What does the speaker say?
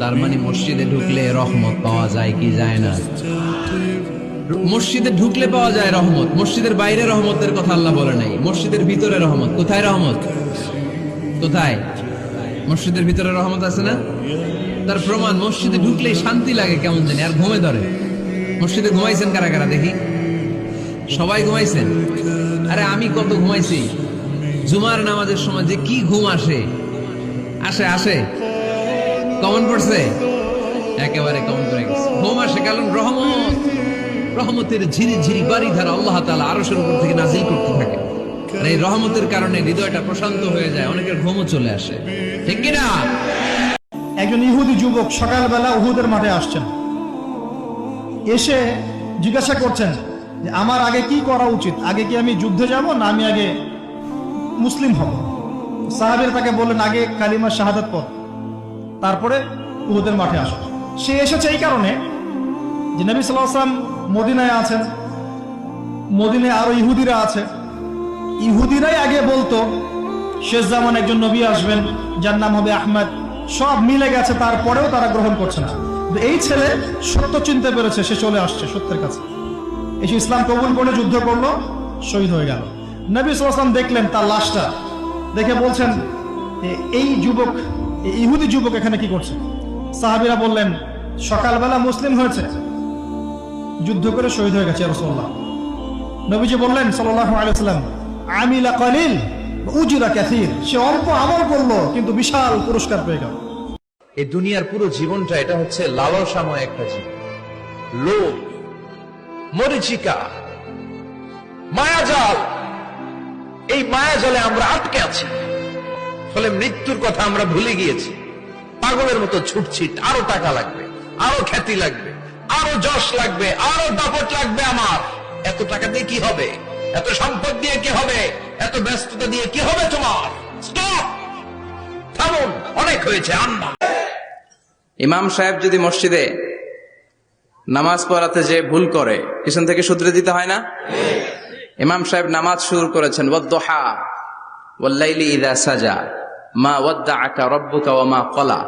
তার মানে মসজিদে ঢুকলে রহমত পাওয়া যায় কি যায় না? মসজিদে ঢুকলে পাওয়া যায় রহমত, মসজিদের বাইরে রহমতের কথা আল্লাহ বলে নাই। মসজিদের ভিতরে রহমত। কোথায় রহমত? কোথায়? মসজিদের ভিতরে রহমত আছে না? তার প্রমাণ মসজিদে ঢুকলেই শান্তি লাগে কেমন জানি, আর ঘুমে ধরে। মসজিদে ঘুমাইছেন কারা কারা দেখি? সবাই ঘুমাইছেন? আরে আমি কত ঘুমাইছি। জুমার নামাজের সময় যে কি ঘুম আসে, আসে আসে কমন পড়ছে, একেবারে কমন পড়ে গেছে। ঘুম আসে কারণ রহমত, রহমতের ঝিরি ঝিরি বাড়ি ধারা আল্লাহ তাআলা আরশের উপর থেকে নাজিল করতে থাকে। আর এই রহমতের কারণে হৃদয়টা প্রশান্ত হয়ে যায়, অনেকের ঘুমও চলে আসে, ঠিক কিনা? একজন ইহুদি যুবক সকালবেলা উহুদের মাঠে আসছেন, এসে জিজ্ঞাসা করছেন যে আমার আগে কি করা উচিত, আগে কি আমি যুদ্ধে যাব না আমি আগে মুসলিম হব? সাহাবীরা তাকে বললেন আগে কালিমা শাহাদাত পড়, তারপরে উহুদের মাঠে আসো। সে এসেছে এই কারণে যে নবী সাল্লাল্লাহু আলাইহি ওয়াসাল্লাম মদিনায় আছেন, মদিনায় আরো ইহুদিরা আছে। ইহুদিরাই আগে বলতো শেষ জামান একজন নবী আসবেন যার নাম হবে আহমদ, সব মিলে গেছে, তারপরেও তারা গ্রহণ করছে না। এই ছেলে সত্য চিনতে পেরেছে, সে চলে আসছে সত্যের কাছে, এসে ইসলাম কবুল করে যুদ্ধ করলো, শহীদ হয়ে গেল। নবী সাল্লাল্লাহু আলাইহি ওয়াসাল্লাম দেখলেন তার লাশটা, দেখে বলছেন এই যুবক, এই ইহুদি যুবক এখানে কি করছে? সাহাবীরা বললেন সকালবেলা মুসলিম হয়েছে, যুদ্ধ করে শহীদ হয়ে গেছে ইয়া রাসূলুল্লাহ। নবীজি বললেন সাল্লাল্লাহু আলাইহি ওয়াসাল্লাম আমিলা কলিল উজরা কাসীর, সে অল্প আমল করলো কিন্তু বিশাল পুরস্কার পেয়ে গেল। এই দুনিয়ার পুরো জীবনটা এটা হচ্ছে লালসাময় একটা জীবন, লোভ, মরিচিকা, মায়াজাল। এই মায়াজালে আমরা আটকে আছি, ফলে মৃত্যুর কথা আমরা ভুলে গিয়েছি। পাগলের মতো ছুটছি, আরো টাকা লাগবে, আরো খ্যাতি লাগবে, আরো যশ লাগবে, আরো দাপট লাগবে। আমার এত টাকা দিয়ে কি হবে? এত সম্পদ দিয়ে কি হবে? এত ব্যস্ততা দিয়ে কি হবে তোমার? স্টপ, থামুন, অনেক হয়েছে, আন্না। ইমাম সাহেব যদি মসজিদে নামাজ পড়াতে যে ভুল করে, পিছন থেকে শুধরে দিতে হয় না? ইমাম সাহেব নামাজ শুরু করেছেন ওয়াদ-দুহা ওয়াল-লাইলি ইযা সাজা মা ওয়াদ্দাআকা রাব্বুকা ওয়া মা ক্বালা।